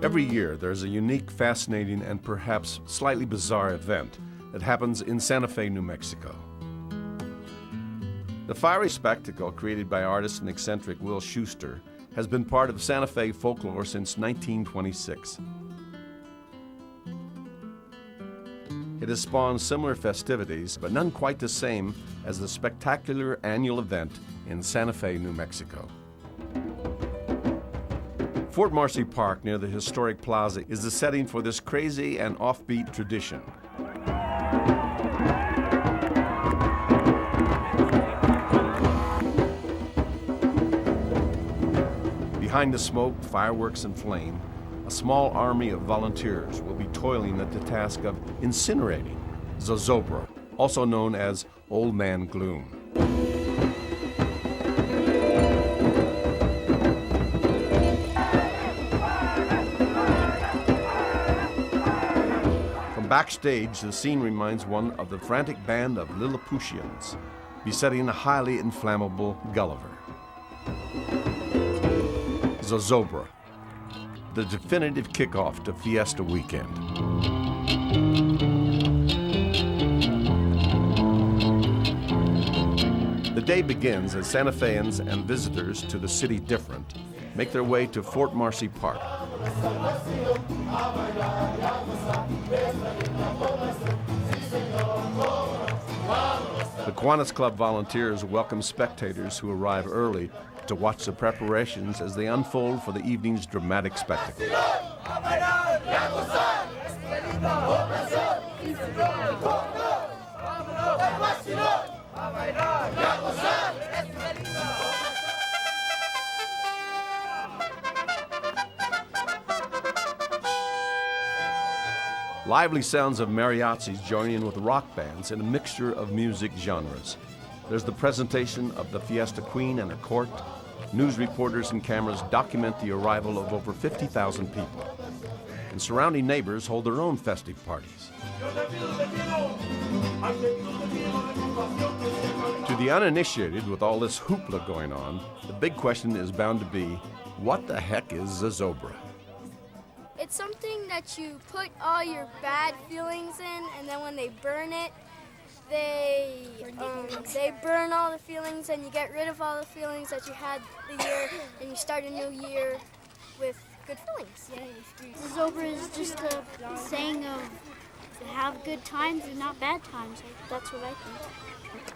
Every year, there's a unique, fascinating, and perhaps slightly bizarre event that happens in Santa Fe, New Mexico. The fiery spectacle created by artist and eccentric Will Shuster has been part of Santa Fe folklore since 1926. It has spawned similar festivities, but none quite the same as the spectacular annual event in Santa Fe, New Mexico. Fort Marcy Park near the historic plaza is the setting for this crazy and offbeat tradition. Behind the smoke, fireworks, and flame, a small army of volunteers will be toiling at the task of incinerating Zozobra, also known as Old Man Gloom. From backstage, the scene reminds one of the frantic band of Lilliputians besetting a highly inflammable Gulliver. Zozobra, the definitive kickoff to Fiesta weekend. The day begins as Santa Feans and visitors to the city different make their way to Fort Marcy Park. The Kiwanis Club volunteers welcome spectators who arrive early to watch the preparations as they unfold for the evening's dramatic spectacle. Lively sounds of mariachis join in with rock bands in a mixture of music genres. There's the presentation of the Fiesta Queen and her court. News reporters and cameras document the arrival of over 50,000 people. And surrounding neighbors hold their own festive parties. To the uninitiated, with all this hoopla going on, the big question is bound to be, what the heck is Zozobra? It's something that you put all your bad feelings in, and then when they burn it, they burn all the feelings, and you get rid of all the feelings that you had the year, and you start a new year with good feelings. Zozobra is just a saying of have good times and not bad times. That's what I think.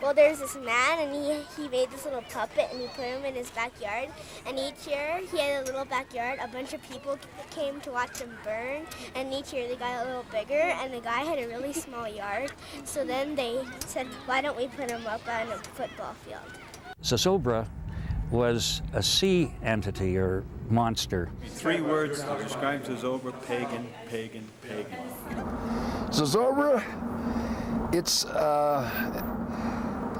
Well, there's this man, and he made this little puppet, and he put him in his backyard. And each year, he had a little backyard. A bunch of people came to watch him burn, and each year they got a little bigger, and the guy had a really small yard. So then they said, why don't we put him up on a football field? Zozobra was a sea entity or monster. 3 words to describe Zozobra: pagan, pagan, pagan. Zozobra, it's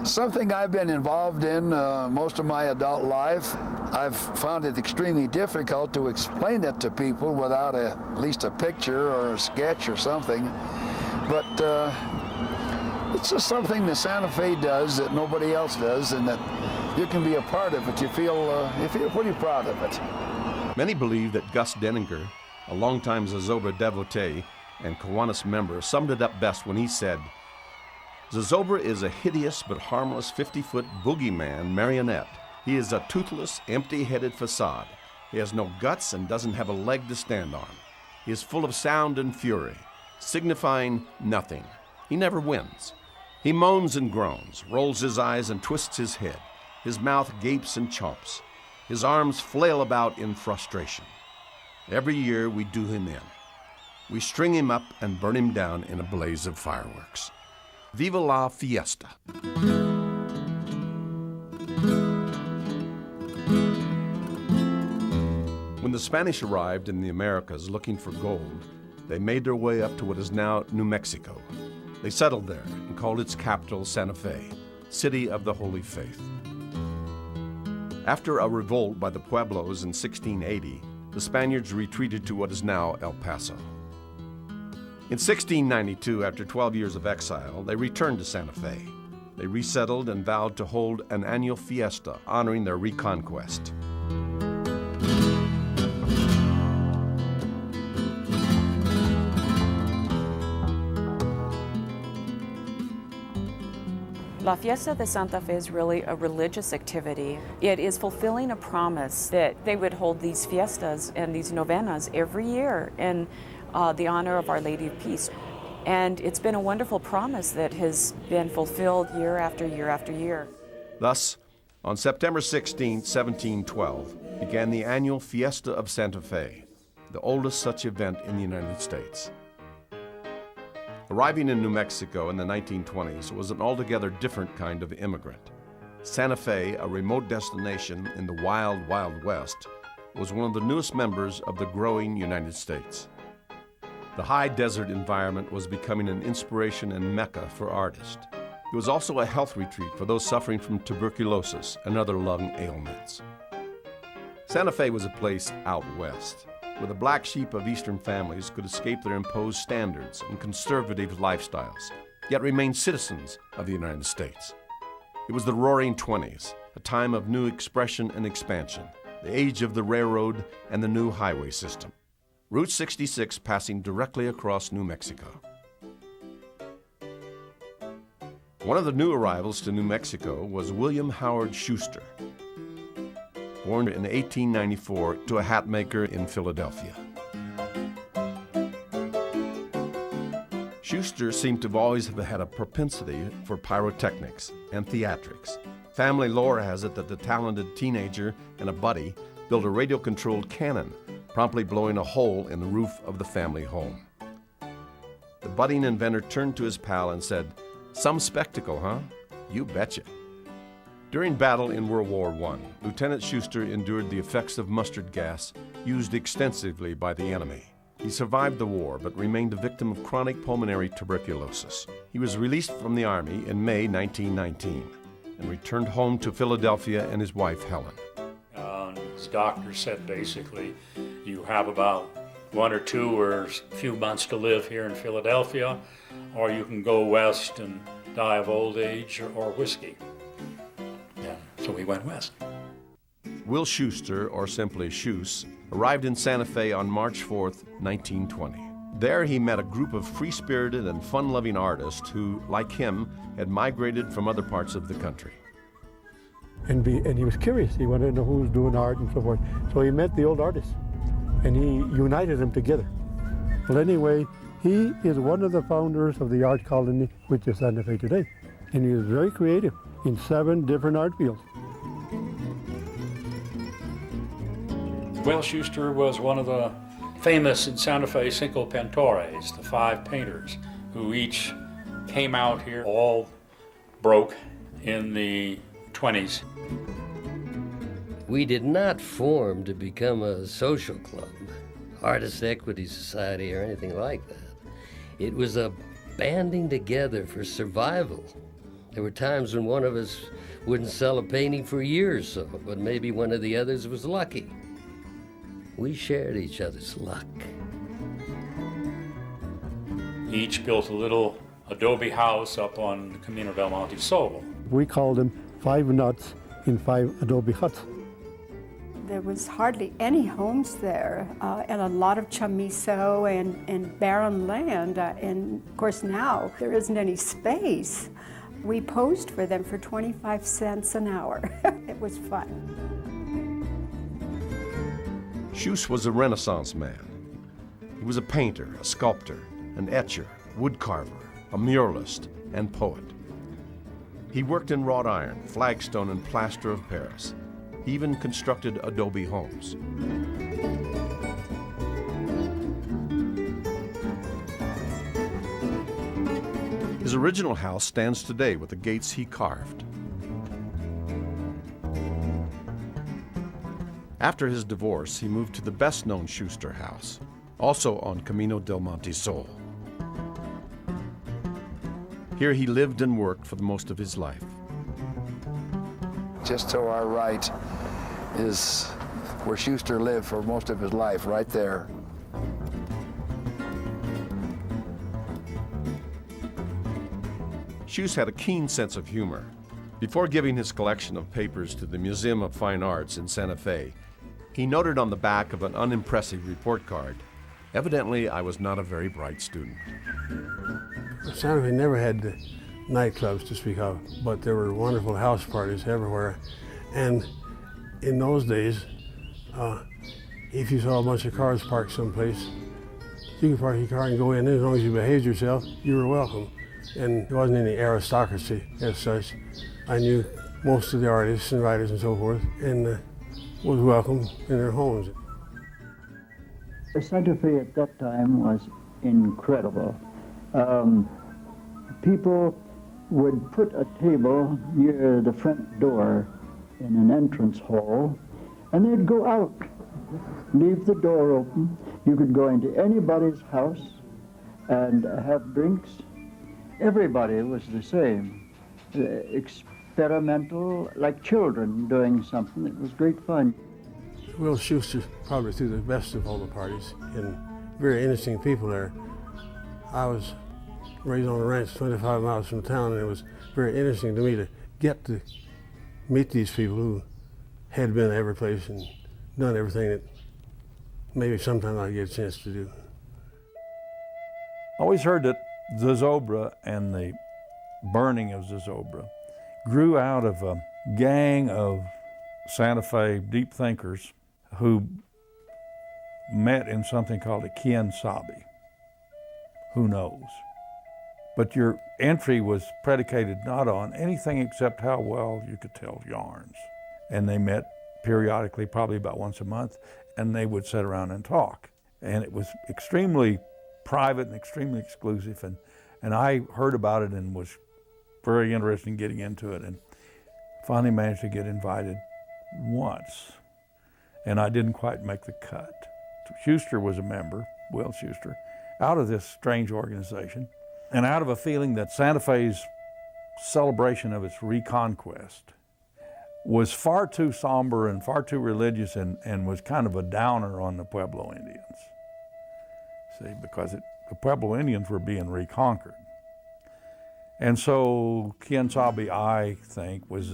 something I've been involved in most of my adult life. I've found it extremely difficult to explain it to people without at least a picture or a sketch or something. But it's just something that Santa Fe does that nobody else does, and that you can be a part of it. You feel pretty proud of it. Many believe that Gus Denninger, a longtime Zozobra devotee and Kiwanis member, summed it up best when he said, Zozobra is a hideous but harmless 50-foot boogeyman marionette. He is a toothless, empty-headed facade. He has no guts and doesn't have a leg to stand on. He is full of sound and fury, signifying nothing. He never wins. He moans and groans, rolls his eyes and twists his head. His mouth gapes and chomps. His arms flail about in frustration. Every year we do him in. We string him up and burn him down in a blaze of fireworks. Viva la Fiesta! When the Spanish arrived in the Americas looking for gold, they made their way up to what is now New Mexico. They settled there and called its capital Santa Fe, City of the Holy Faith. After a revolt by the Pueblos in 1680, the Spaniards retreated to what is now El Paso. In 1692, after 12 years of exile, they returned to Santa Fe. They resettled and vowed to hold an annual fiesta honoring their reconquest. La Fiesta de Santa Fe is really a religious activity. It is fulfilling a promise that they would hold these fiestas and these novenas every year in the honor of Our Lady of Peace. And it's been a wonderful promise that has been fulfilled year after year after year. Thus, on September 16, 1712, began the annual Fiesta of Santa Fe, the oldest such event in the United States. Arriving in New Mexico in the 1920s was an altogether different kind of immigrant. Santa Fe, a remote destination in the wild, wild West, was one of the newest members of the growing United States. The high desert environment was becoming an inspiration and mecca for artists. It was also a health retreat for those suffering from tuberculosis and other lung ailments. Santa Fe was a place out west, where the black sheep of Eastern families could escape their imposed standards and conservative lifestyles, yet remain citizens of the United States. It was the Roaring '20s, a time of new expression and expansion, the age of the railroad and the new highway system. Route 66 passing directly across New Mexico. One of the new arrivals to New Mexico was William Howard Shuster, born in 1894 to a hat maker in Philadelphia. Shuster seemed to always have had a propensity for pyrotechnics and theatrics. Family lore has it that the talented teenager and a buddy built a radio-controlled cannon, promptly blowing a hole in the roof of the family home. The budding inventor turned to his pal and said, "Some spectacle, huh? You betcha." During battle in World War I, Lieutenant Shuster endured the effects of mustard gas used extensively by the enemy. He survived the war but remained a victim of chronic pulmonary tuberculosis. He was released from the Army in May 1919 and returned home to Philadelphia and his wife, Helen. His doctor said basically, you have about 1 or 2 or a few months to live here in Philadelphia, or you can go west and die of old age or whiskey. Yeah, so we went west. Will Shuster, or simply Shus, arrived in Santa Fe on March 4th, 1920. There he met a group of free-spirited and fun-loving artists who, like him, had migrated from other parts of the country. And he was curious. He wanted to know who was doing art and so forth. So he met the old artists, and he united them together. Well, anyway, he is one of the founders of the art colony, which is Santa Fe today. And he was very creative in 7 different art fields. Will Shuster was one of the famous in Santa Fe Cinco Pintores, the 5 painters, who each came out here all broke in the 20s. We did not form to become a social club, artist equity society, or anything like that. It was a banding together for survival. There were times when one of us wouldn't sell a painting for a year or so, but maybe one of the others was lucky. We shared each other's luck. Each built a little adobe house up on Camino del Monte Sol. We called them 5 nuts in 5 adobe huts. There was hardly any homes there, and a lot of chamiso and barren land. And of course now there isn't any space. We posed for them for 25 cents an hour. It was fun. Shus was a Renaissance man. He was a painter, a sculptor, an etcher, woodcarver, a muralist, and poet. He worked in wrought iron, flagstone, and plaster of Paris. He even constructed adobe homes. His original house stands today with the gates he carved. After his divorce, he moved to the best-known Shuster house, also on Camino del Monte Sol. Here he lived and worked for the most of his life. Just to our right is where Shuster lived for most of his life, right there. Shus had a keen sense of humor. Before giving his collection of papers to the Museum of Fine Arts in Santa Fe, he noted on the back of an unimpressive report card, "Evidently, I was not a very bright student." Santa Fe never had nightclubs to speak of, but there were wonderful house parties everywhere. And in those days, if you saw a bunch of cars parked someplace, you could park your car and go in, and as long as you behaved yourself, you were welcome. And there wasn't any aristocracy as such. I knew most of the artists and writers and so forth, and was welcome in their homes. Santa Fe at that time was incredible. People would put a table near the front door in an entrance hall, and they'd go out, leave the door open. You could go into anybody's house and have drinks. Everybody was the same, experimental, like children doing something. It was great fun. Will Shuster probably threw the best of all the parties, and very interesting people there. I was raised on a ranch 25 miles from town, and it was very interesting to me to get to meet these people who had been every place and done everything that maybe sometime I'd get a chance to do. I always heard that Zozobra and the burning of Zozobra grew out of a gang of Santa Fe deep thinkers who met in something called a Kiwanis. Who knows? But your entry was predicated not on anything except how well you could tell yarns. And they met periodically, probably about once a month, and they would sit around and talk. And it was extremely private and extremely exclusive, and I heard about it and was very interested in getting into it, and finally managed to get invited once, and I didn't quite make the cut. Shuster was a member, Will Shuster, out of this strange organization, and out of a feeling that Santa Fe's celebration of its reconquest was far too somber and far too religious and was kind of a downer on the Pueblo Indians. See, because the Pueblo Indians were being reconquered. And so Kiwanis, I think, was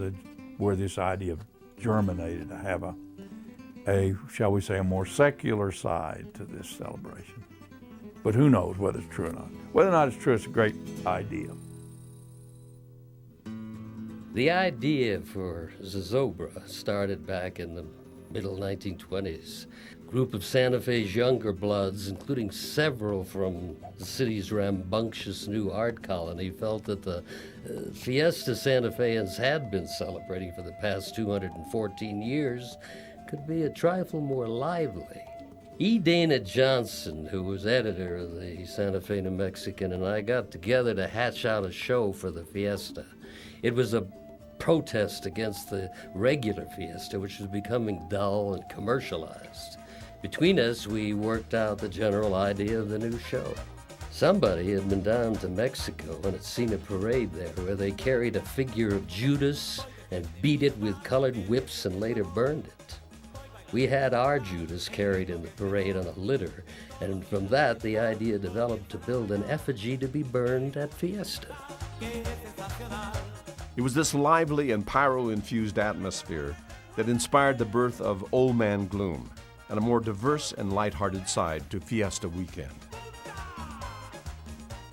where this idea germinated, to have a, shall we say, a more secular side to this celebration. But who knows whether it's true or not. Whether or not it's true, it's a great idea. The idea for Zozobra started back in the middle 1920s. A group of Santa Fe's younger bloods, including several from the city's rambunctious new art colony, felt that the Fiesta Santa Feans had been celebrating for the past 214 years could be a trifle more lively. E. Dana Johnson, who was editor of the Santa Fe New Mexican, and I got together to hatch out a show for the Fiesta. It was a protest against the regular Fiesta, which was becoming dull and commercialized. Between us, we worked out the general idea of the new show. Somebody had been down to Mexico and had seen a parade there where they carried a figure of Judas and beat it with colored whips and later burned it. We had our Judas carried in the parade on a litter, and from that the idea developed to build an effigy to be burned at Fiesta. It was this lively and pyro-infused atmosphere that inspired the birth of Old Man Gloom and a more diverse and lighthearted side to Fiesta weekend.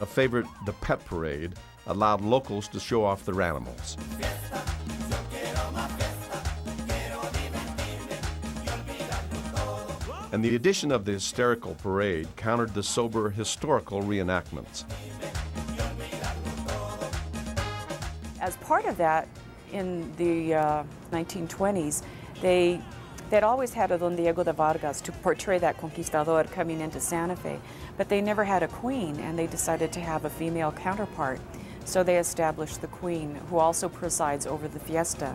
A favorite, the pet parade, allowed locals to show off their animals. And the addition of the hysterical parade countered the sober historical reenactments. As part of that, in the 1920s, they'd always had a Don Diego de Vargas to portray that conquistador coming into Santa Fe, but they never had a queen, and they decided to have a female counterpart. So they established the queen, who also presides over the fiesta.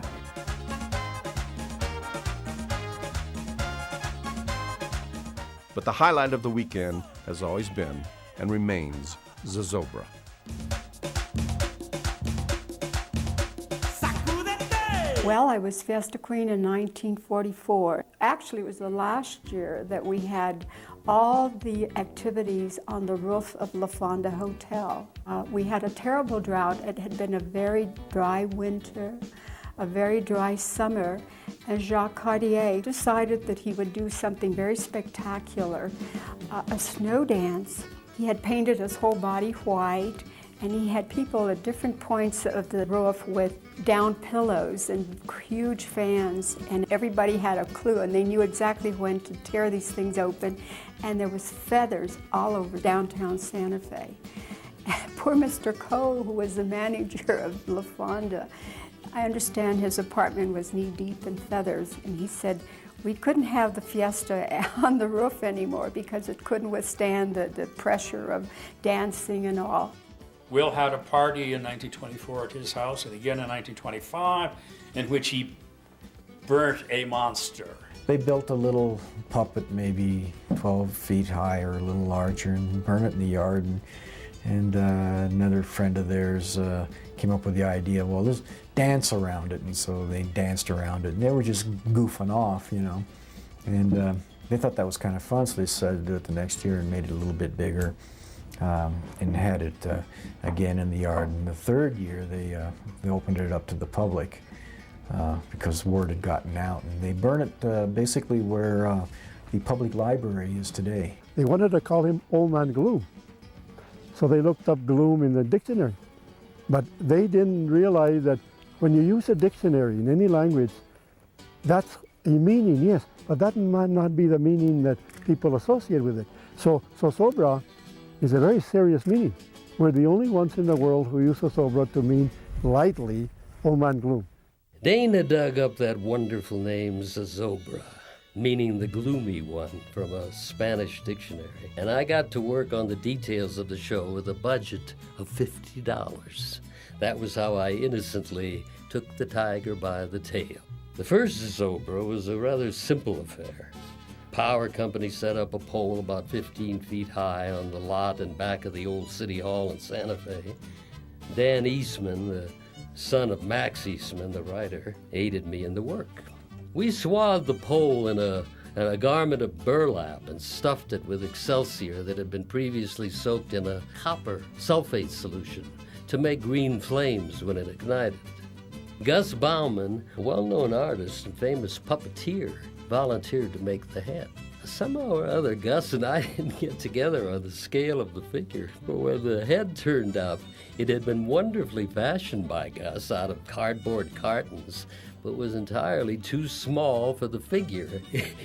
But the highlight of the weekend has always been and remains Zozobra. Well, I was Fiesta Queen in 1944. Actually, it was the last year that we had all the activities on the roof of La Fonda Hotel. We had a terrible drought. It had been a very dry winter, a very dry summer, and Jacques Cartier decided that he would do something very spectacular, a snow dance. He had painted his whole body white, And he had people at different points of the roof with down pillows and huge fans, and everybody had a clue, and they knew exactly when to tear these things open, and there was feathers all over downtown Santa Fe. Poor Mr. Coe, who was the manager of La Fonda, I understand his apartment was knee-deep in feathers, and he said, we couldn't have the Fiesta on the roof anymore because it couldn't withstand the pressure of dancing and all. Will had a party in 1924 at his house, and again in 1925, in which he burnt a monster. They built a little puppet, maybe 12 feet high or a little larger, and burned it in the yard. And another friend of theirs came up with the idea, well, let's dance around it. And so they danced around it, and they were just goofing off, you know. And they thought that was kind of fun, so they decided to do it the next year and made it a little bit bigger. And had it again in the yard. And the third year, they opened it up to the public because word had gotten out. And they burned it basically where the public library is today. They wanted to call him Old Man Gloom. So they looked up gloom in the dictionary. But they didn't realize that when you use a dictionary in any language, that's a meaning, yes, but that might not be the meaning that people associate with it. So Zozobra is a very serious meaning. We're the only ones in the world who use Zozobra to mean lightly Old Man Gloom. Dana dug up that wonderful name Zozobra, meaning the gloomy one, from a Spanish dictionary. And I got to work on the details of the show with a budget of $50. That was how I innocently took the tiger by the tail. The first Zozobra was a rather simple affair. Power company set up a pole about 15 feet high on the lot in back of the old city hall in Santa Fe. Dan Eastman, the son of Max Eastman, the writer, aided me in the work. We swathed the pole in a garment of burlap and stuffed it with excelsior that had been previously soaked in a copper sulfate solution to make green flames when it ignited. Gus Bauman, a well-known artist and famous puppeteer, volunteered to make the head. Somehow or other, Gus and I didn't get together on the scale of the figure. But when the head turned up, it had been wonderfully fashioned by Gus out of cardboard cartons, but was entirely too small for the figure.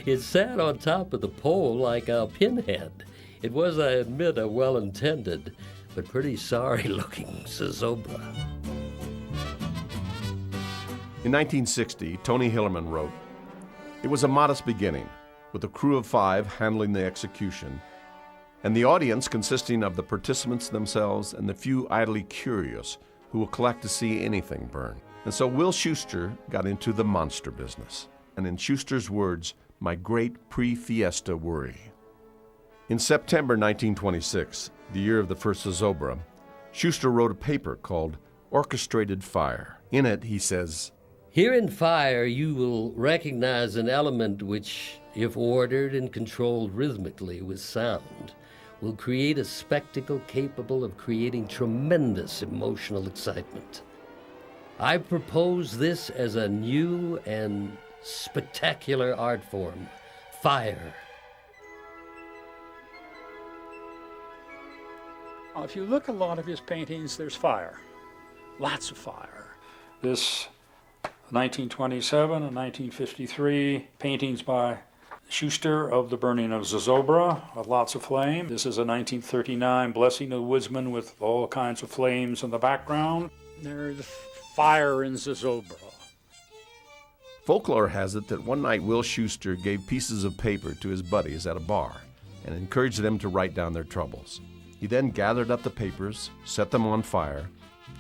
It sat on top of the pole like a pinhead. It was, I admit, a well-intended, but pretty sorry-looking Zozobra. In 1960, Tony Hillerman wrote, "It was a modest beginning, with a crew of 5 handling the execution, and the audience consisting of the participants themselves and the few idly curious who will collect to see anything burn." And so Will Shuster got into the monster business, and in Shuster's words, my great pre-Fiesta worry. In September 1926, the year of the first Zozobra, Shuster wrote a paper called Orchestrated Fire. In it, he says, "Here in fire, you will recognize an element which, if ordered and controlled rhythmically with sound, will create a spectacle capable of creating tremendous emotional excitement. I propose this as a new and spectacular art form, fire." If you look at a lot of his paintings, there's fire, lots of fire. This 1927 and 1953 paintings by Shuster of the burning of Zozobra, lots of flame. This is a 1939 Blessing of the Woodsman with all kinds of flames in the background. There's fire in Zozobra. Folklore has it that one night Will Shuster gave pieces of paper to his buddies at a bar and encouraged them to write down their troubles. He then gathered up the papers, set them on fire,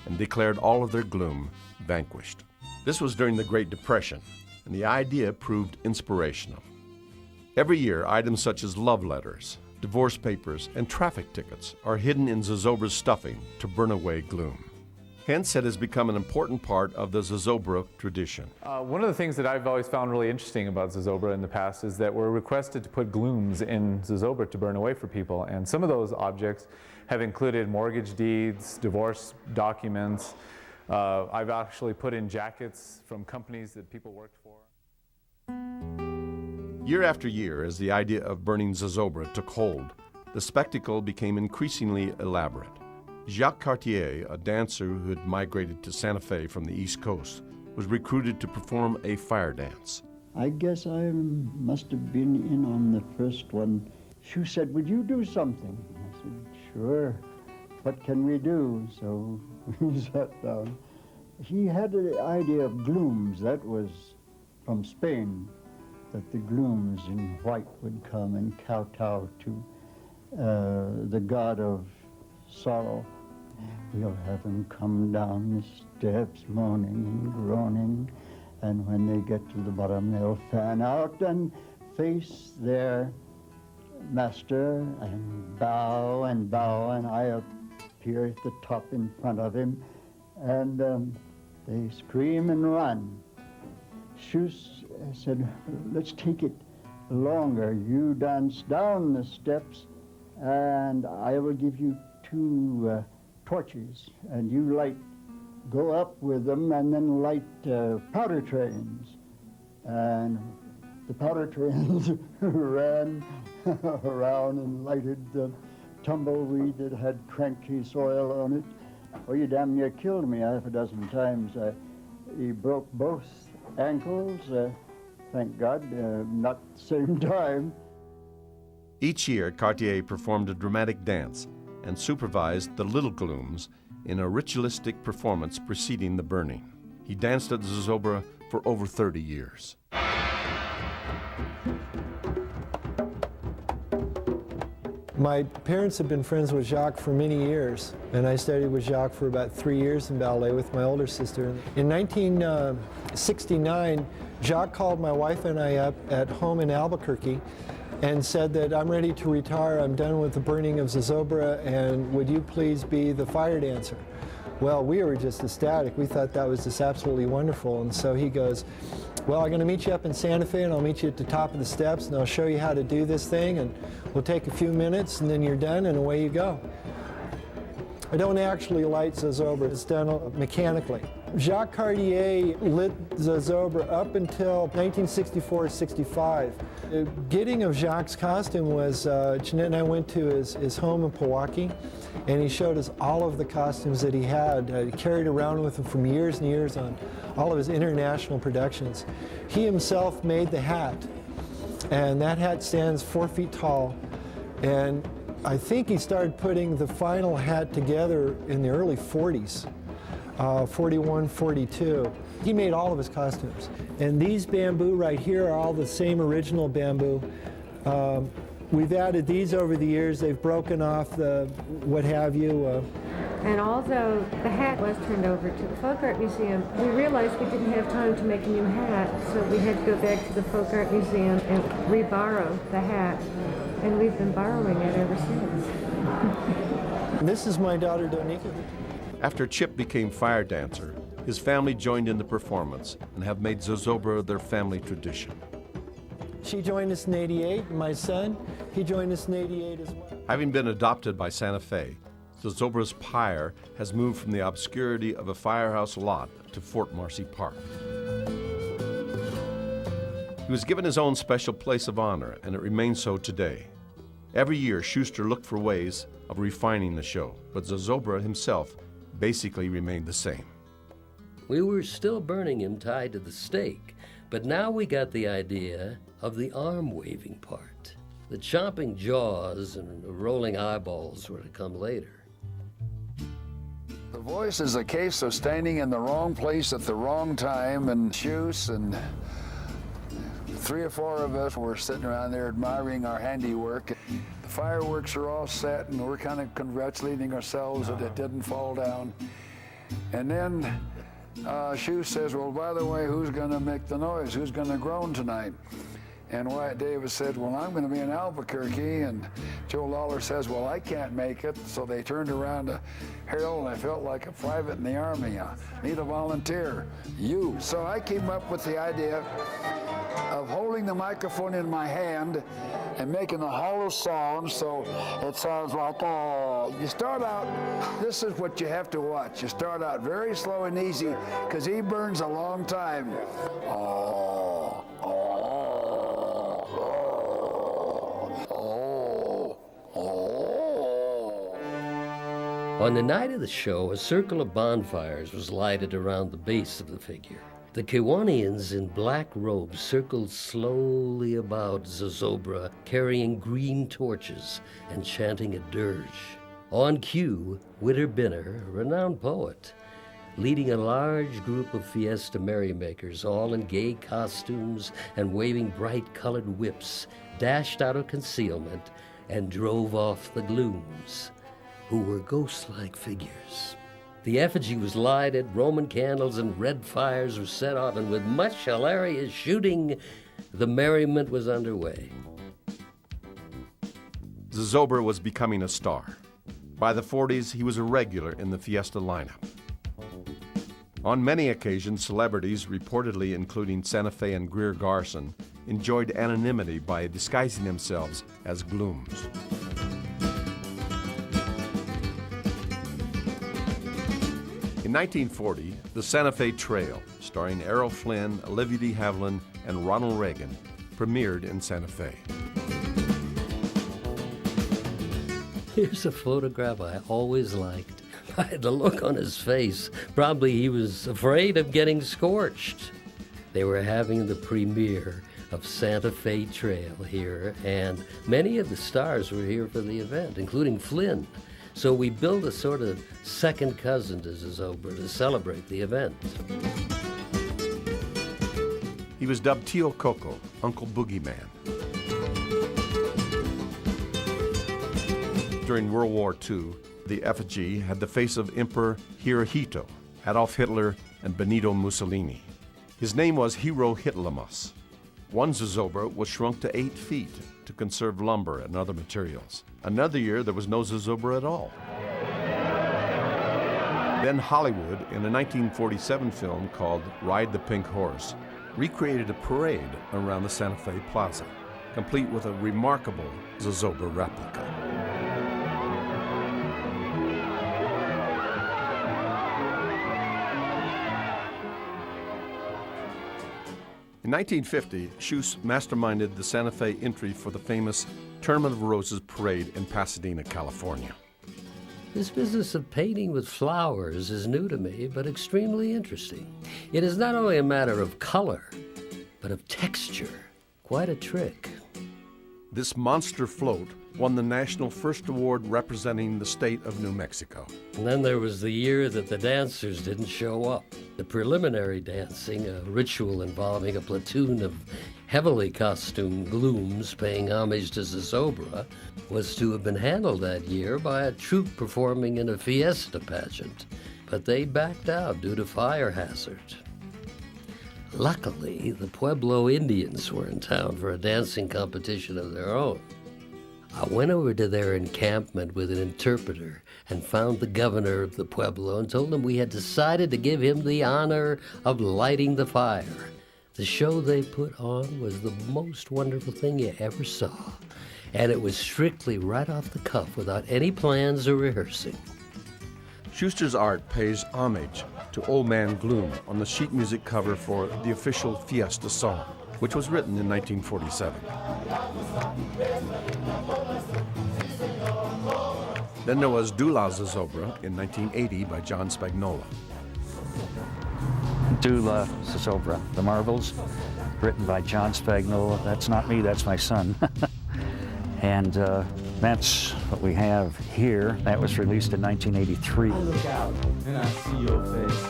and declared all of their gloom vanquished. This was during the Great Depression, and the idea proved inspirational. Every year, items such as love letters, divorce papers, and traffic tickets are hidden in Zozobra's stuffing to burn away gloom. Hence, it has become an important part of the Zozobra tradition. One of the things that I've always found really interesting about Zozobra in the past is that we're requested to put glooms in Zozobra to burn away for people. And some of those objects have included mortgage deeds, divorce documents. I've actually put in jackets from companies that people worked for. Year after year, as the idea of burning Zozobra took hold, the spectacle became increasingly elaborate. Jacques Cartier, a dancer who had migrated to Santa Fe from the East Coast, was recruited to perform a fire dance. I guess I must have been in on the first one. She said, "Would you do something?" I said, "Sure. What can we do?" So we sat down. He had the idea of glooms. That was from Spain, that the glooms in white would come and kowtow to the god of sorrow. We'll have them come down the steps moaning and groaning, and when they get to the bottom, they'll fan out and face their master and bow, and I appear at the top in front of him, and they scream and run. Schuss said, "Let's take it longer. You dance down the steps, and I will give you 2 torches, and you go up with them and then light powder trains." And the powder trains ran around and lighted the tumbleweed that had cranky soil on it. Oh, you damn near killed me 6 times. He broke both ankles, thank God, not the same time. Each year, Cartier performed a dramatic dance and supervised the little glooms in a ritualistic performance preceding the burning. He danced at the Zozobra for over 30 years. My parents have been friends with Jacques for many years, and I studied with Jacques for about 3 years in ballet with my older sister. In 1969, Jacques called my wife and I up at home in Albuquerque and said that I'm ready to retire, I'm done with the burning of Zozobra, and would you please be the fire dancer? Well, we were just ecstatic. We thought that was just absolutely wonderful. And so he goes, "Well, I'm going to meet you up in Santa Fe, and I'll meet you at the top of the steps, and I'll show you how to do this thing, and we'll take a few minutes, and then you're done, and away you go." I don't actually light Zozobra. It's done mechanically. Jacques Cartier lit Zozobra up until 1964-65. The getting of Jacques' costume was, Jeanette and I went to his home in Pewaukee, and he showed us all of the costumes that he had. He carried around with him from years and years on all of his international productions. He himself made the hat, and that hat stands 4 feet tall, and I think he started putting the final hat together in the early 40s, 41, 42. He made all of his costumes. And these bamboo right here are all the same original bamboo. We've added these over the years. They've broken off the what have you. And although the hat was turned over to the Folk Art Museum, we realized we didn't have time to make a new hat, so we had to go back to the Folk Art Museum and re-borrow the hat. And we've been borrowing it ever since. This is my daughter, Donika. After Chip became fire dancer, his family joined in the performance and have made Zozobra their family tradition. She joined us in '88, and my son, he joined us in '88 as well. Having been adopted by Santa Fe, Zozobra's pyre has moved from the obscurity of a firehouse lot to Fort Marcy Park. He was given his own special place of honor, and it remains so today. Every year, Shuster looked for ways of refining the show, but Zozobra himself basically remained the same. We were still burning him tied to the stake, but now we got the idea of the arm-waving part. The chomping jaws and the rolling eyeballs were to come later. The voice is a case of standing in the wrong place at the wrong time, and Schuss and 3 or 4 of us were sitting around there admiring our handiwork. The fireworks are all set, and we're kind of congratulating ourselves that it didn't fall down. And then Schuss says, "Well, by the way, who's going to make the noise? Who's going to groan tonight?" And Wyatt Davis said, "Well, I'm going to be in Albuquerque." And Joe Lawler says, "Well, I can't make it." So they turned around to Harold, and I felt like a private in the Army. I need a volunteer. You. So I came up with the idea of holding the microphone in my hand and making a hollow sound, so it sounds like, you start out, this is what you have to watch. You start out very slow and easy, because he burns a long time. On the night of the show, a circle of bonfires was lighted around the base of the figure. The Kiwanians in black robes circled slowly about Zozobra, carrying green torches and chanting a dirge. On cue, Witter Binner, a renowned poet, leading a large group of Fiesta merrymakers, all in gay costumes and waving bright-colored whips, dashed out of concealment and drove off the glooms, who were ghost-like figures. The effigy was lighted, Roman candles and red fires were set off, and with much hilarious shooting, the merriment was underway. Zozobra was becoming a star. By the 40s, he was a regular in the Fiesta lineup. On many occasions, celebrities, reportedly including Santa Fe and Greer Garson, enjoyed anonymity by disguising themselves as glooms. In 1940, the Santa Fe Trail, starring Errol Flynn, Olivia de Havilland, and Ronald Reagan, premiered in Santa Fe. Here's a photograph I always liked. By the look on his face, probably he was afraid of getting scorched. They were having the premiere of Santa Fe Trail here, and many of the stars were here for the event, including Flynn. So we built a sort of second cousin to Zozobra to celebrate the event. He was dubbed Tio Coco, Uncle Boogeyman. During World War II, the effigy had the face of Emperor Hirohito, Adolf Hitler, and Benito Mussolini. His name was Hero Hitlermus. One Zozobra was shrunk to 8 feet to conserve lumber and other materials. Another year, there was no Zozobra at all. Then Hollywood, in a 1947 film called Ride the Pink Horse, recreated a parade around the Santa Fe Plaza, complete with a remarkable Zozobra replica. In 1950, Schuss masterminded the Santa Fe entry for the famous Tournament of Roses parade in Pasadena, California. This business of painting with flowers is new to me, but extremely interesting. It is not only a matter of color, but of texture. Quite a trick. This monster float won the National First Award representing the state of New Mexico. And then there was the year that the dancers didn't show up. The preliminary dancing, a ritual involving a platoon of heavily costumed glooms paying homage to Zozobra, was to have been handled that year by a troupe performing in a Fiesta pageant. But they backed out due to fire hazard. Luckily, the Pueblo Indians were in town for a dancing competition of their own. I went over to their encampment with an interpreter and found the governor of the Pueblo and told him we had decided to give him the honor of lighting the fire. The show they put on was the most wonderful thing you ever saw, and it was strictly right off the cuff without any plans or rehearsing. Shuster's art pays homage to Old Man Gloom on the sheet music cover for the official Fiesta song, which was written in 1947. Then there was Do La Zozobra in 1980 by John Spagnola. Do La Zozobra, The Marvels, written by John Spagnola. That's not me, that's my son. And that's what we have here. That was released in 1983. I look out and I see your face.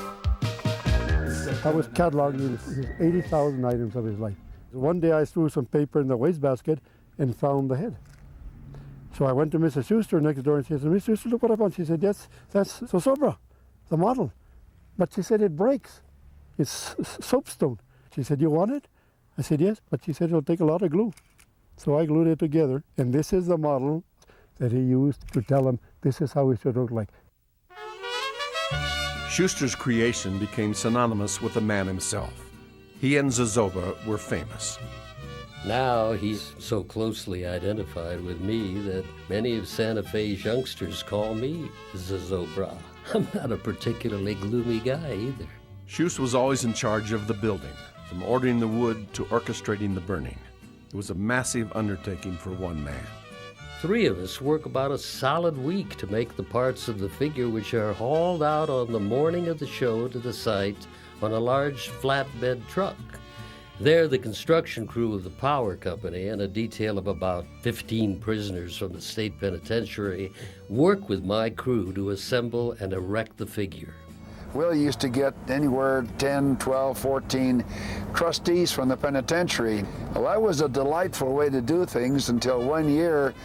I was cataloging his 80,000 items of his life. One day I threw some paper in the wastebasket and found the head. So I went to Mrs. Shuster next door and she said, Mrs. Shuster, look what I found. She said, yes, that's Zozobra, the model. But she said, it breaks. It's soapstone. She said, you want it? I said, yes, but she said, it'll take a lot of glue. So I glued it together, and this is the model that he used to tell him this is how it should look like. Shuster's creation became synonymous with the man himself. He and Zozobra were famous. Now he's so closely identified with me that many of Santa Fe's youngsters call me Zozobra. I'm not a particularly gloomy guy either. Schuss was always in charge of the building, from ordering the wood to orchestrating the burning. It was a massive undertaking for one man. 3 of us work about a solid week to make the parts of the figure, which are hauled out on the morning of the show to the site on a large flatbed truck. There, the construction crew of the power company and a detail of about 15 prisoners from the state penitentiary work with my crew to assemble and erect the figure. Will used to get anywhere 10, 12, 14 trustees from the penitentiary. Well, that was a delightful way to do things until one year,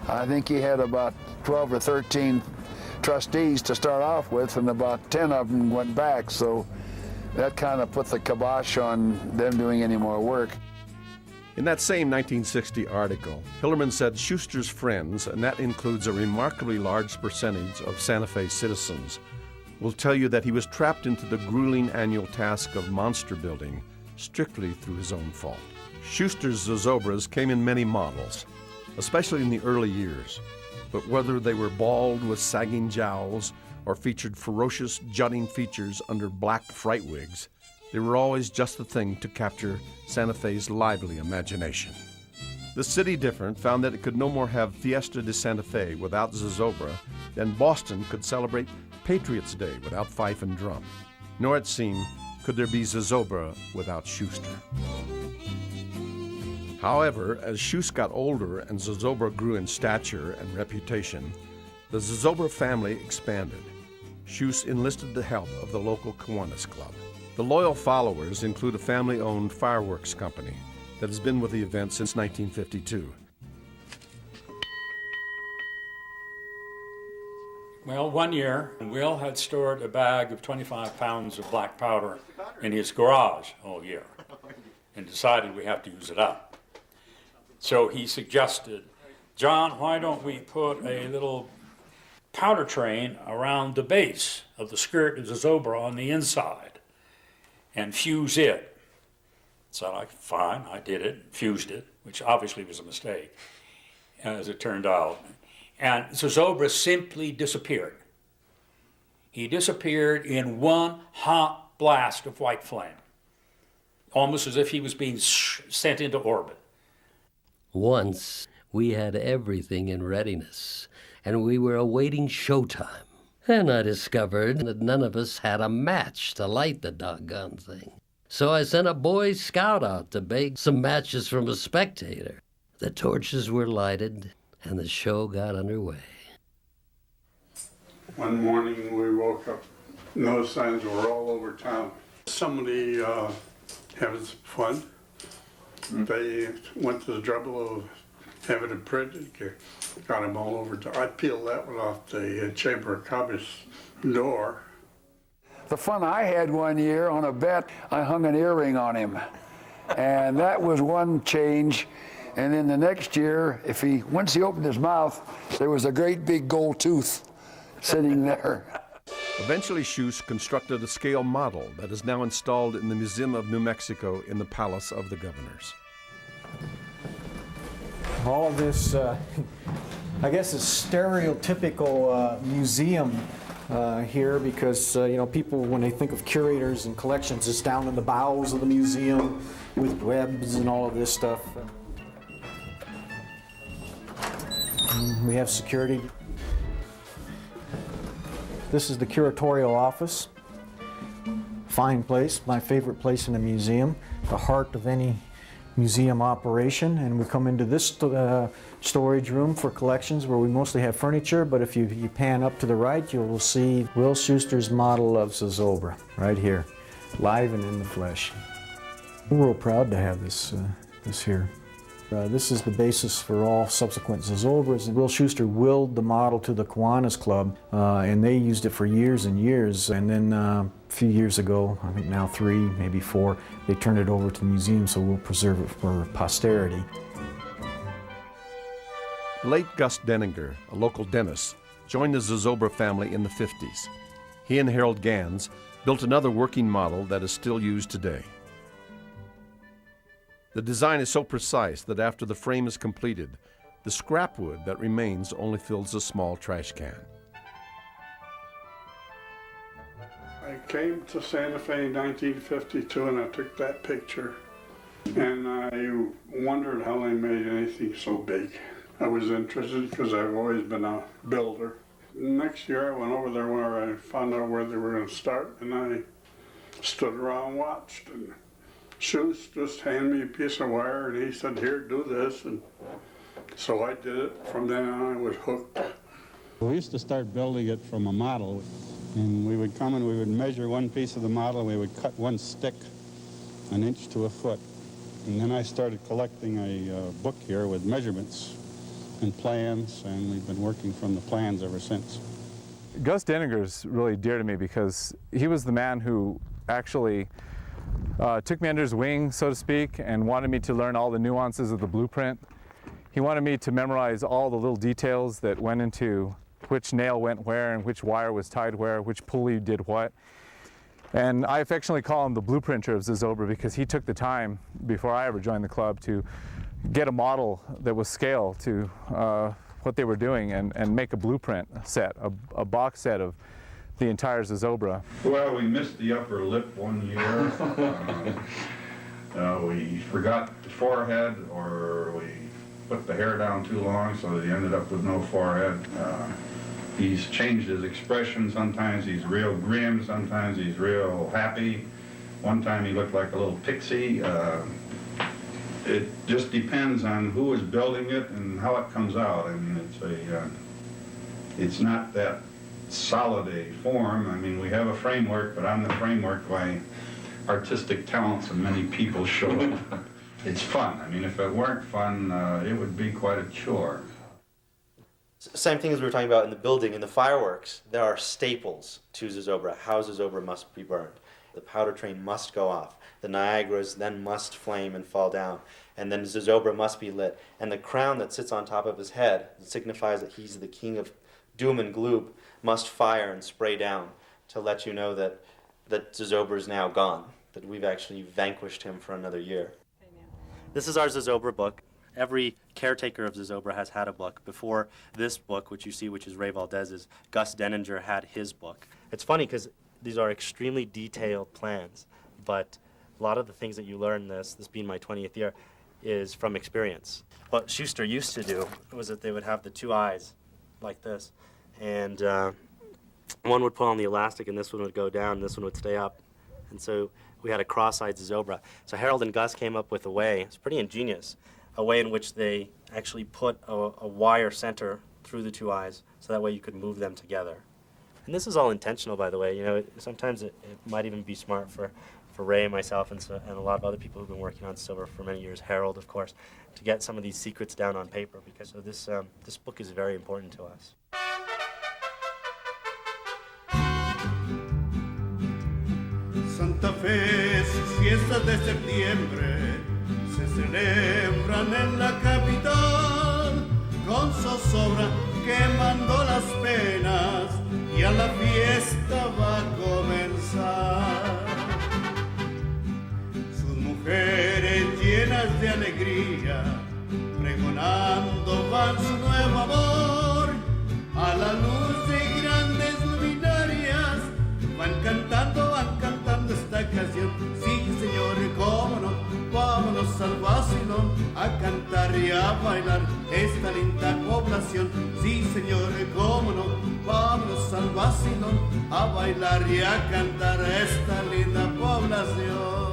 I think he had about 12 or 13 trustees to start off with, and about 10 of them went back, so that kind of put the kibosh on them doing any more work. In that same 1960 article, Hillerman said Shuster's friends, and that includes a remarkably large percentage of Santa Fe citizens, will tell you that he was trapped into the grueling annual task of monster building strictly through his own fault. Shuster's Zozobras came in many models, especially in the early years, but whether they were bald with sagging jowls or featured ferocious jutting features under black fright wigs, they were always just the thing to capture Santa Fe's lively imagination. The City Different found that it could no more have Fiesta de Santa Fe without Zozobra than Boston could celebrate Patriots' Day without fife and drum. Nor, it seemed, could there be Zozobra without Shuster. However, as Shus got older and Zozobra grew in stature and reputation, the Zozobra family expanded. Shus enlisted the help of the local Kiwanis club. The loyal followers include a family-owned fireworks company that has been with the event since 1952. Well, one year, Will had stored a bag of 25 pounds of black powder in his garage all year and decided we have to use it up. So he suggested, John, why don't we put a little powder train around the base of the skirt of Zozobra on the inside and fuse it. So fine, I did it, fused it, which obviously was a mistake, as it turned out. And Zozobra simply disappeared. He disappeared in one hot blast of white flame, almost as if he was being sent into orbit. Once, we had everything in readiness, and we were awaiting showtime. And I discovered that none of us had a match to light the doggone thing. So I sent a Boy Scout out to beg some matches from a spectator. The torches were lighted, and the show got underway. One morning we woke up, no signs were all over town. Somebody having some fun. They went to the trouble of having a printer, got them all over. I peeled that one off the Chamber of Commerce door. The fun I had one year on a bet, I hung an earring on him. And that was one change. And then the next year, once he opened his mouth, there was a great big gold tooth sitting there. Eventually, Shus constructed a scale model that is now installed in the Museum of New Mexico in the Palace of the Governors. All of this, I guess, is stereotypical museum here because, people, when they think of curators and collections, it's down in the bowels of the museum with webs and all of this stuff. We have security. This is the curatorial office. Fine place, my favorite place in a museum, the heart of any museum operation. And we come into this storage room for collections where we mostly have furniture, but if you pan up to the right, you will see Will Shuster's model of Zozobra right here, live and in the flesh. We're real proud to have this here. This is the basis for all subsequent Zozobras. Will Shuster willed the model to the Kiwanis Club, and they used it for years and years. And then a few years ago, I think now 3, maybe 4, they turned it over to the museum, so we'll preserve it for posterity. Late Gus Denninger, a local dentist, joined the Zozobra family in the 50s. He and Harold Gans built another working model that is still used today. The design is so precise that after the frame is completed, the scrap wood that remains only fills a small trash can. I came to Santa Fe in 1952 and I took that picture. And I wondered how they made anything so big. I was interested because I've always been a builder. Next year I went over there where I found out where they were going to start, and I stood around and watched, and Shuster just handed me a piece of wire and he said, "Here, do this," and so I did it. From then on I was hooked. We used to start building it from a model, and we would come and we would measure one piece of the model and we would cut one stick 1 inch to a foot. And then I started collecting a book here with measurements and plans, and we've been working from the plans ever since. Gus Denninger's really dear to me because he was the man who actually took me under his wing, so to speak, and wanted me to learn all the nuances of the blueprint. He wanted me to memorize all the little details that went into which nail went where and which wire was tied where, which pulley did what. And I affectionately call him the blueprinter of Zozobra because he took the time, before I ever joined the club, to get a model that was scale to what they were doing and make a blueprint set, a box set of the entire Zozobra. Well, we missed the upper lip one year. We forgot the forehead, or we put the hair down too long, so they ended up with no forehead. He's changed his expression. Sometimes he's real grim, sometimes he's real happy. One time he looked like a little pixie. It just depends on who is building it and how it comes out. I mean, it's not that solid a form. I mean, we have a framework, but on the framework by artistic talents of many people show up. It's fun. I mean, if it weren't fun, it would be quite a chore. Same thing as we were talking about in the building, in the fireworks. There are staples to Zozobra, how Zozobra must be burned. The powder train must go off. The Niagaras then must flame and fall down. And then Zozobra must be lit. And the crown that sits on top of his head, that signifies that he's the king of doom and gloom, must fire and spray down to let you know that Zozobra is now gone, that we've actually vanquished him for another year. This is our Zozobra book. Every caretaker of Zozobra has had a book. Before this book, which you see, which is Ray Valdez's, Gus Denninger had his book. It's funny because these are extremely detailed plans, but a lot of the things that you learn, this being my 20th year, is from experience. What Shuster used to do was that they would have the two eyes like this, and one would pull on the elastic and this one would go down and this one would stay up. And so we had a cross-eyed Zozobra. So Harold and Gus came up with a way, it's pretty ingenious, a way in which they actually put a wire center through the two eyes so that way you could move them together. And this is all intentional, by the way. You know, sometimes it might even be smart for Ray and myself and a lot of other people who've been working on silver for many years, Harold, of course, to get some of these secrets down on paper, because this book is very important to us. Santa Fe, sus fiestas de septiembre se celebran en la capital, con Zozobra quemando las penas, y a la fiesta va a comenzar. Sus mujeres llenas de alegría, pregonando van su nuevo amor, a la luz de grandes luminarias, van cantando esta canción. Sí, señor, cómo no, vámonos al vacilón, a cantar y a bailar esta linda población. Sí, señor, cómo no, vámonos al vacilón, a bailar y a cantar esta linda población.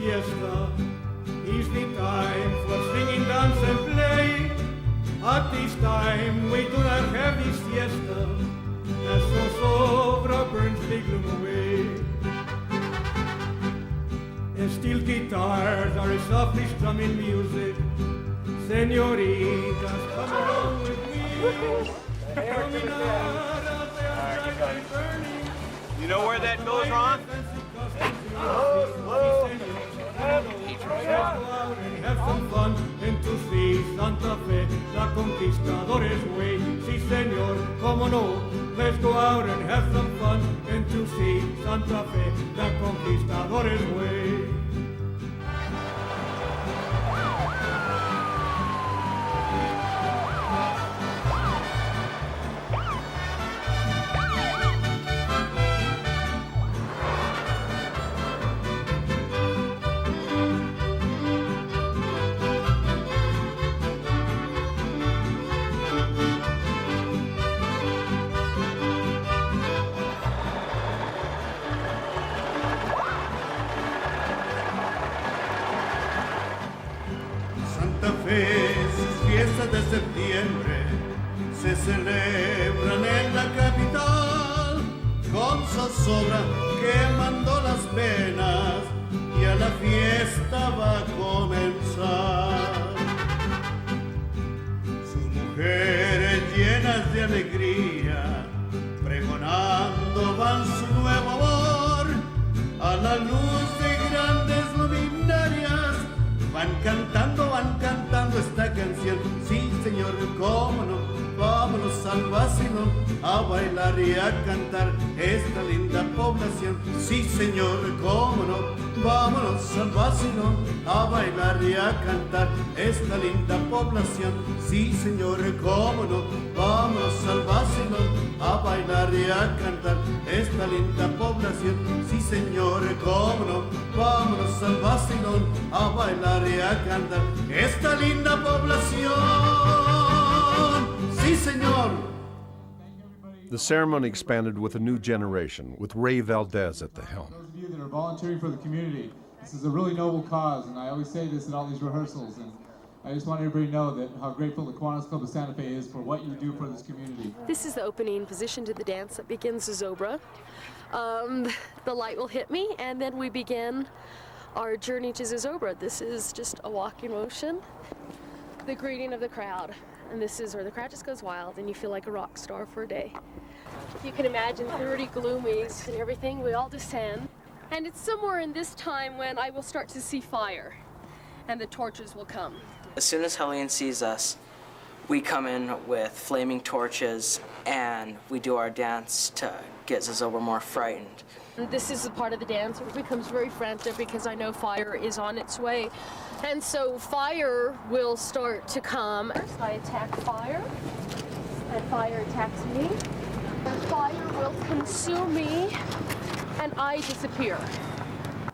fiesta is the time for singing, dance, and play. At this time we do not have this fiesta, as Zozobra burns the gloom away. And steel guitars are softly strumming music. Senoritas, come along with me. You know where that goes on? Have some fun and to see Santa Fe, la Conquistadores way. Sí, señor, como no. Let's go out and have some fun and to see Santa Fe, la Conquistadores way. Santa Fe, sus fiestas de septiembre se celebran en la capital, con Zozobra quemando las penas, y a la fiesta va a comenzar. Sus mujeres llenas de alegría, pregonando van su nuevo amor, a la luz de grandes luminarias. Van cantando esta canción. Sí, señor, cómo no. Vámonos al vacilón a bailar y a cantar esta linda población. Sí, señor, cómo no. Vámonos al vacilón a bailar y a cantar esta linda población. Sí, señor, cómo no. Vámonos al vacilón a bailar y a cantar esta linda población. Sí, señor, cómo no. Vámonos al vacilón a bailar y a cantar esta linda población. Sí, señor. The ceremony expanded with a new generation, with Ray Valdez at the helm. Those of you that are volunteering for the community, this is a really noble cause, and I always say this at all these rehearsals, and I just want everybody to know that how grateful the Kiwanis Club of Santa Fe is for what you do for this community. This is the opening position to the dance that begins Zozobra. The light will hit me, and then we begin our journey to Zozobra. This is just a walking motion, the greeting of the crowd. And this is where the crowd just goes wild and you feel like a rock star for a day. You can imagine 30 gloomies and everything. We all descend. And it's somewhere in this time when I will start to see fire and the torches will come. As soon as Helene sees us, we come in with flaming torches and we do our dance to get Zozobra more frightened. And this is a part of the dance where it becomes very frantic because I know fire is on its way. And so fire will start to come. First I attack fire, and fire attacks me. And fire will consume me, and I disappear.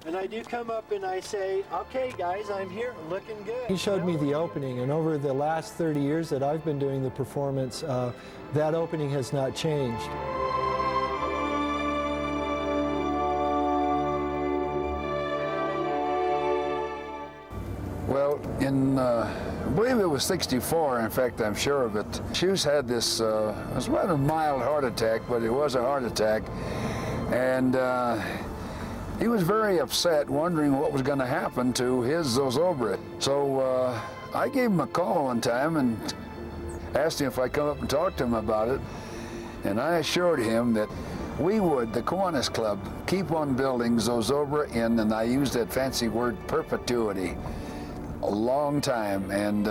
And I do come up and I say, okay guys, I'm here, looking good. He showed me the opening, and over the last 30 years that I've been doing the performance, that opening has not changed. Well, in, I believe it was 64, in fact, I'm sure of it. Shoes had this, it was rather mild heart attack, but it was a heart attack. And he was very upset, wondering what was going to happen to his Zozobra. So I gave him a call one time and asked him if I'd come up and talk to him about it. And I assured him that we would, the Kiwanis Club, keep on building Zozobra in, and I used that fancy word, perpetuity. A long time, and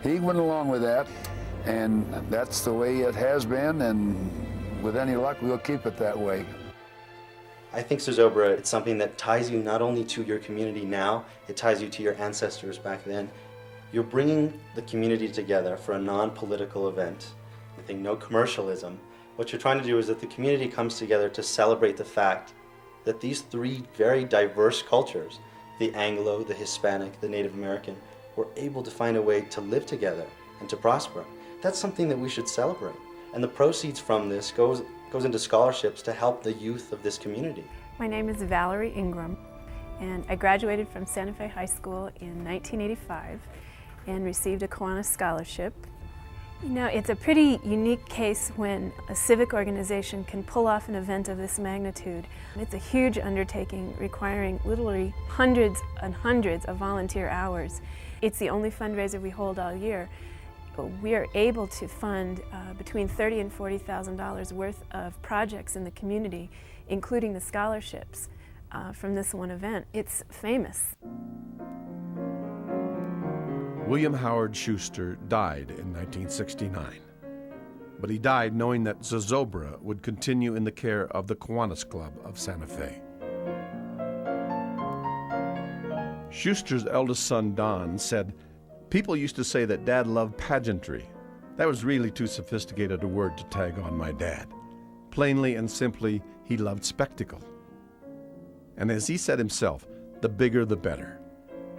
he went along with that, and that's the way it has been, and with any luck we'll keep it that way. I think Zozobra, it's something that ties you not only to your community now, it ties you to your ancestors back then. You're bringing the community together for a non-political event. I think no commercialism. What you're trying to do is that the community comes together to celebrate the fact that these three very diverse cultures, the Anglo, the Hispanic, the Native American, were able to find a way to live together and to prosper. That's something that we should celebrate. And the proceeds from this goes into scholarships to help the youth of this community. My name is Valerie Ingram, and I graduated from Santa Fe High School in 1985 and received a Kiwanis scholarship. You know, it's a pretty unique case when a civic organization can pull off an event of this magnitude. It's a huge undertaking requiring literally hundreds and hundreds of volunteer hours. It's the only fundraiser we hold all year. We are able to fund between $30,000 and $40,000 worth of projects in the community, including the scholarships from this one event. It's famous. William Howard Shuster died in 1969, but he died knowing that Zozobra would continue in the care of the Kiwanis Club of Santa Fe. Shuster's eldest son, Don, said, "People used to say that Dad loved pageantry. That was really too sophisticated a word to tag on my dad. Plainly and simply, he loved spectacle. And as he said himself, the bigger the better.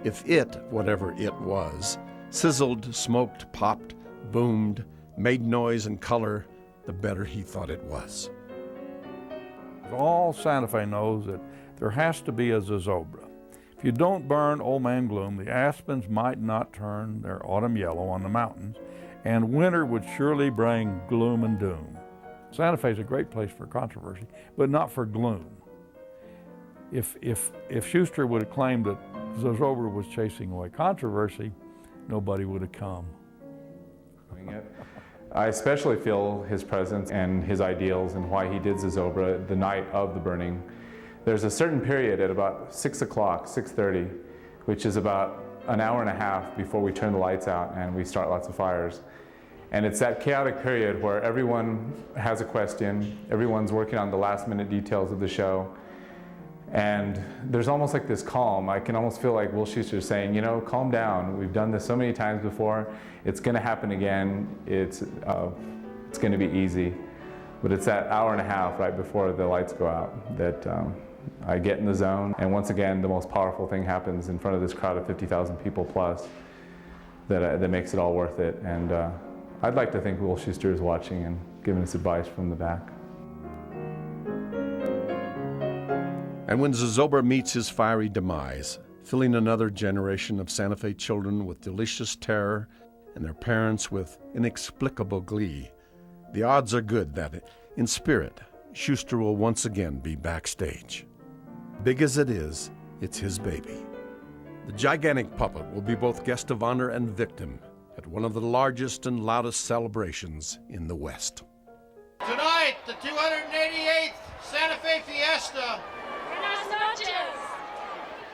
If it, whatever it was, sizzled, smoked, popped, boomed, made noise and color, the better he thought it was." All Santa Fe knows that there has to be a Zozobra. If you don't burn Old Man Gloom, the aspens might not turn their autumn yellow on the mountains, and winter would surely bring gloom and doom. Santa Fe is a great place for controversy, but not for gloom. If Shuster would have claimed that Zozobra was chasing away controversy, nobody would have come. I especially feel his presence and his ideals and why he did Zozobra the night of the burning. There's a certain period at about 6 o'clock, 6:30, which is about an hour and a half before we turn the lights out and we start lots of fires. And it's that chaotic period where everyone has a question, everyone's working on the last minute details of the show, and there's almost like this calm. I can almost feel like Will Shuster saying, you know, calm down. We've done this so many times before. It's going to happen again. It's going to be easy. But it's that hour and a half right before the lights go out that I get in the zone. And once again, the most powerful thing happens in front of this crowd of 50,000 people plus that makes it all worth it. And I'd like to think Will Shuster is watching and giving us advice from the back. And when Zozobra meets his fiery demise, filling another generation of Santa Fe children with delicious terror and their parents with inexplicable glee, the odds are good that, in spirit, Shuster will once again be backstage. Big as it is, it's his baby. The gigantic puppet will be both guest of honor and victim at one of the largest and loudest celebrations in the West. Tonight, the 288th Santa Fe Fiesta. Buenas noches.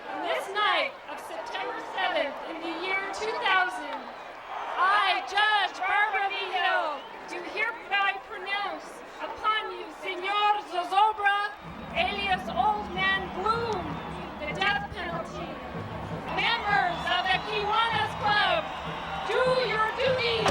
On this night of September 7th in the year 2000, I, Judge Barbara Vigil, do hereby pronounce upon you, Senor Zozobra, alias Old Man Gloom, the death penalty. Members of the Kiwanis Club, do your duty!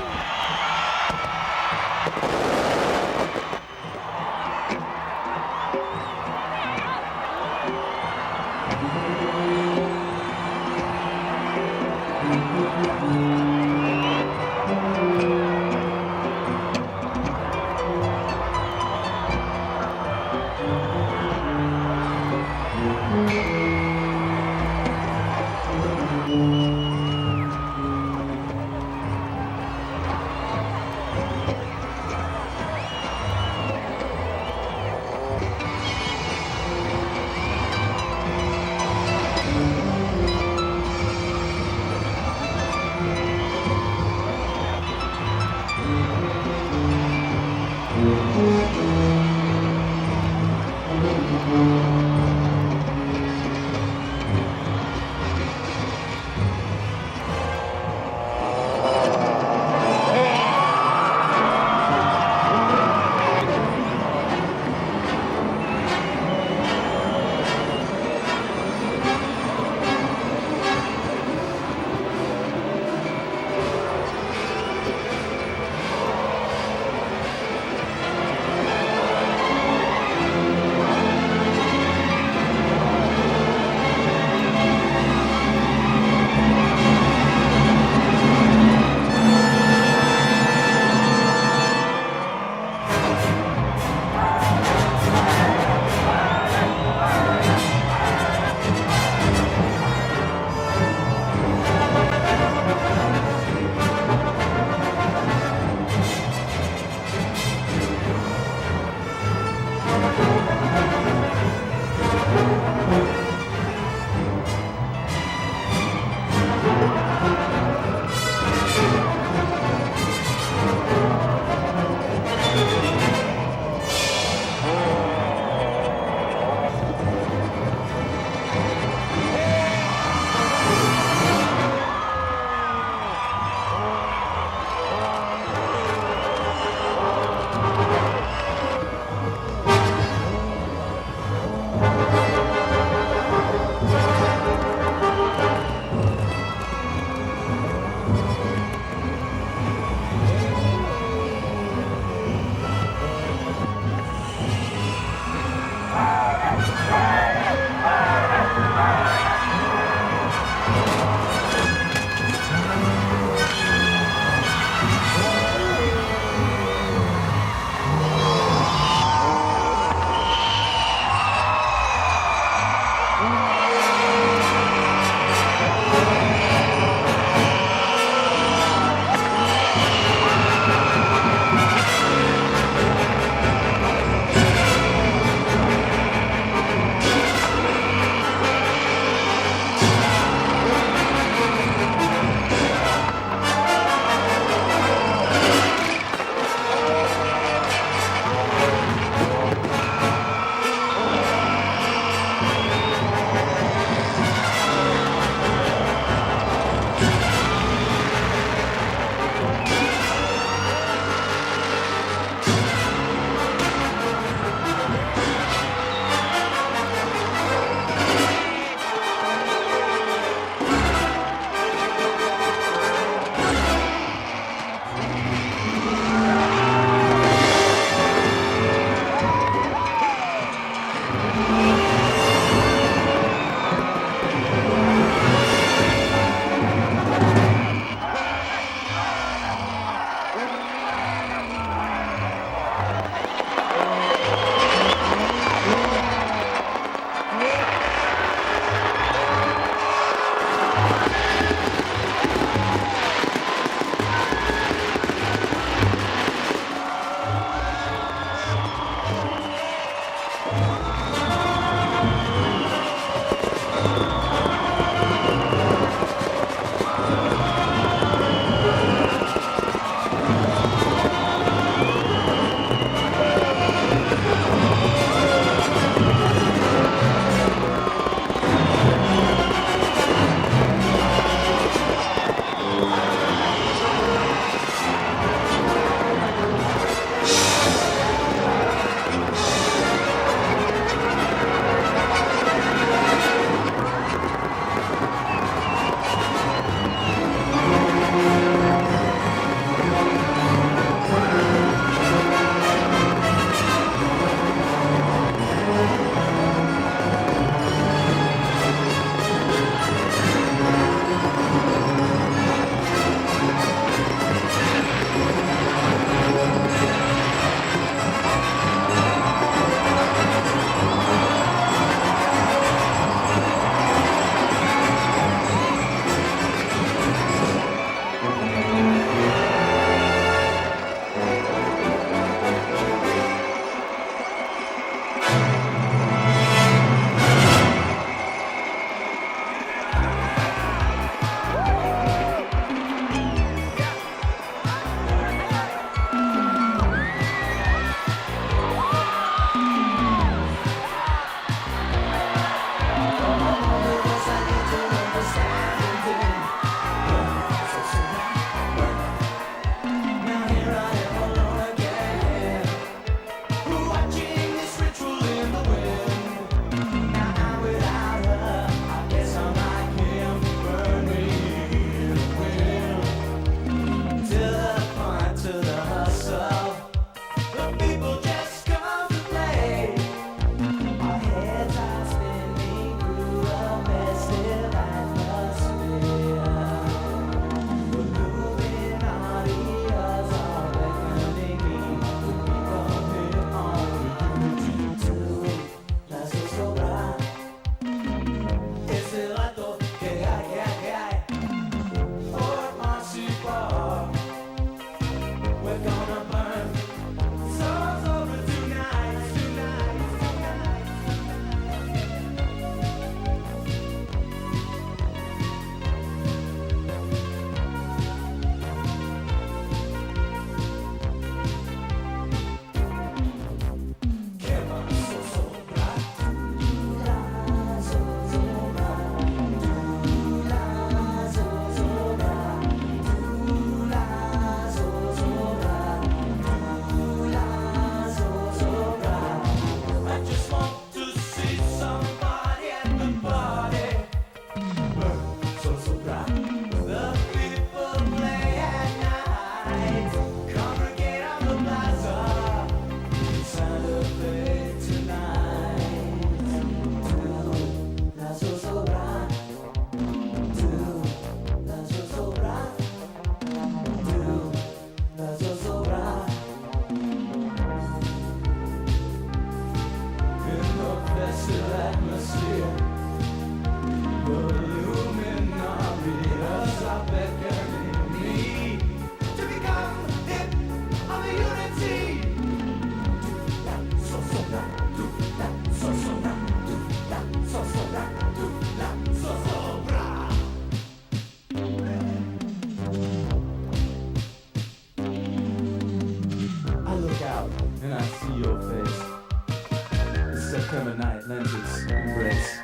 September night lends its embrace.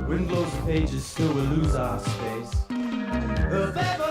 Wind blows the pages, still we lose our space. The